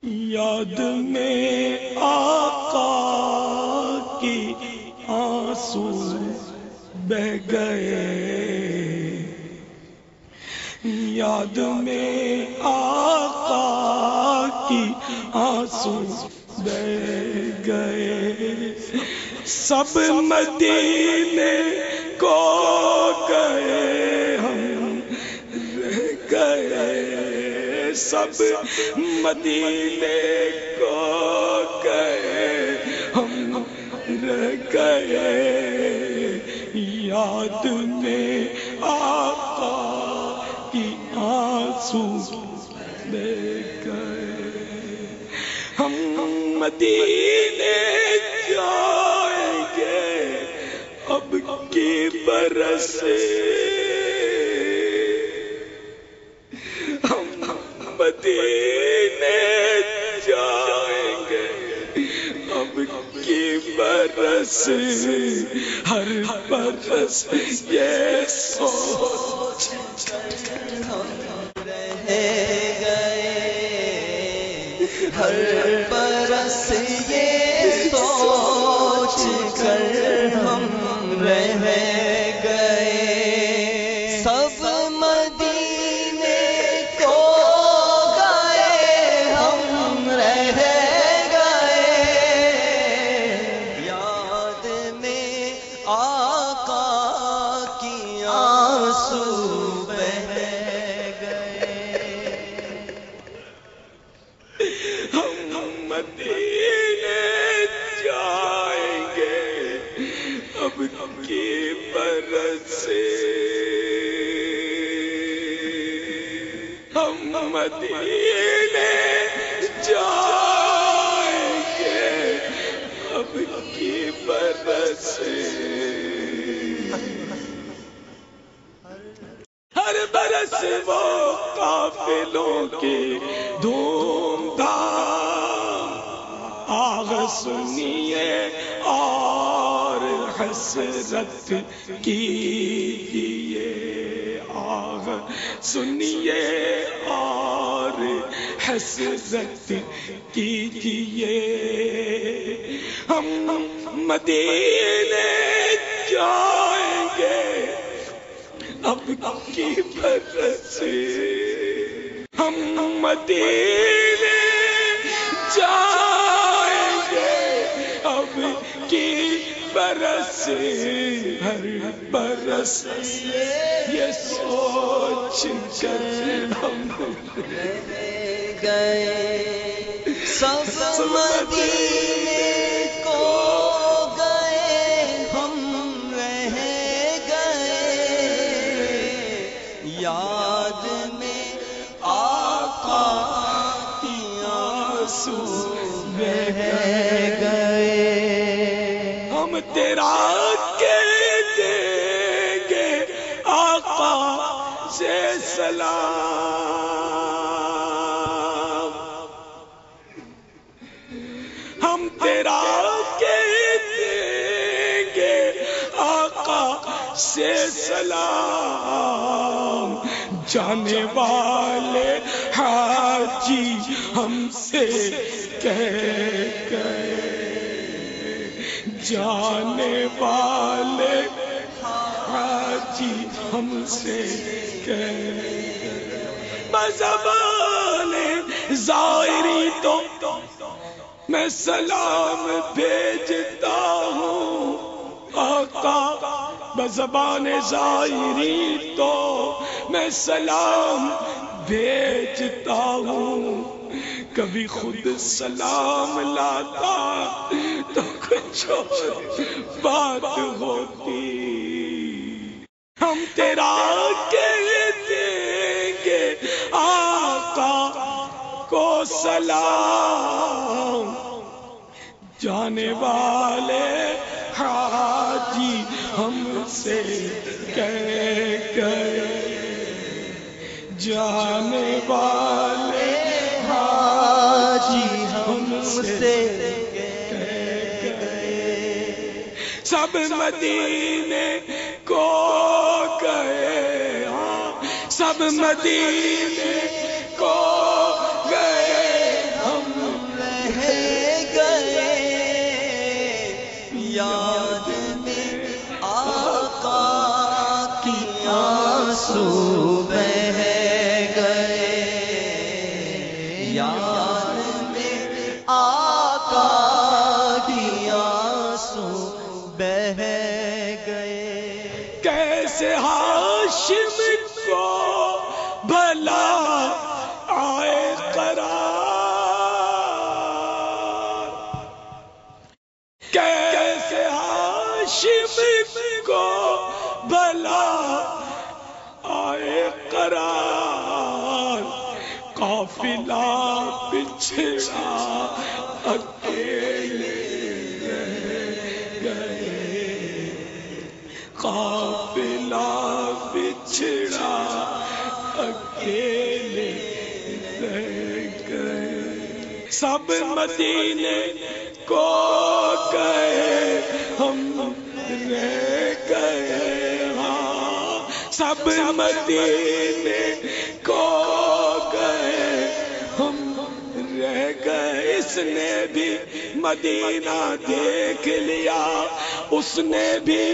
یاد میں آقا کی آنسو بہ گئے، یاد میں آقا کی آنسو بہ گئے، سب مدینے کو گئے ہم رہ گئے، سب مدینے کو گئے ہم رہ گئے، یاد میں آقا کی آنسو بہ گئے، ہم مدینے جائیں گے اب کی برس، ہم مدینے جائیں گے اب کی برس، ہر برس یہ سوچ ہم رہ گئے، ہر برس یہ سوچ کر ہم رہ گئے، سب مدینے کو گئے ہم رہ گئے، یاد میں آقا کی آنسو بہ گئے، ہم مدینے جائیں گے اب کی برس، ہم مدینے جائیں گے اب کی برس، ہر برس وہ قافلوں کی دھوم دھام آغ سنیے اور حسرت کیجیے، آغ سنیے اور حسرت کیجیے، ہم مدینے جائیں گے اب کی برس، ہم مدینے جائیں گے اب کی برس، ہر برس یہ سوچ کر ہم رہ گئے، سب مدینے کو گئے ہم رہ گئے، یاد میں آقا کی آنسو بہ گئے، ہم تیرا کہہ دیں گے آقا سے سلام، ہم تیرا کہہ دیں گے آقا سے سلام، جانے والے حاجی ہم سے کہہ گئے، جانے والے حاجی ہم سے کہہ گئے، بزبان ظاہری تو میں سلام بھیجتا ہوں آقا، بزبان ظاہری تو میں سلام بھیجتا ہوں، کبھی خود سلام لاتا تو کچھ اور بات ہوتی، ہم تیرا کہہ دیں گے آقا کو سلام، جانے والے حاجی ہم سے کہہ گئے، جانے والے حاجی ہم سے کہہ گئے، سب مدینے کو گئے، ہاں سب مدینے کو گئے ہم یاد میں آقا کی آنسو بہ گئے، یاد میں آقا کی آنسو بہ گئے۔ کیسے ہاشم کو بھلا آئے قرار، کیسے ہاشم کو بھلا آئے قرار، قافلہ بچھڑا اکیلے رہ گئے، قافلہ بچھڑا اکیلے رہ گئے۔ سب مدینے کو گئے ہم رہ گئے، ہاں سب مدینے کو گئے ہم رہ گئے۔ اس نے بھی مدینہ دیکھ لیا، اس نے بھی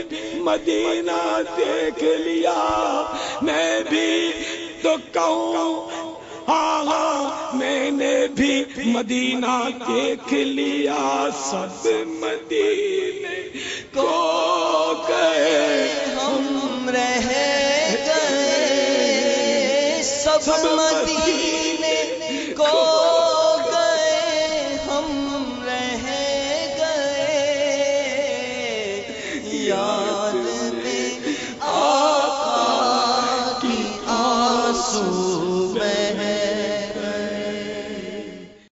مدینہ دیکھ لیا، میں بھی تو کہوں ہاں ہاں میں نے بھی مدینہ دیکھ لیا۔ سب مدینے کو گئے ہم رہ گئے، سب مدینے کو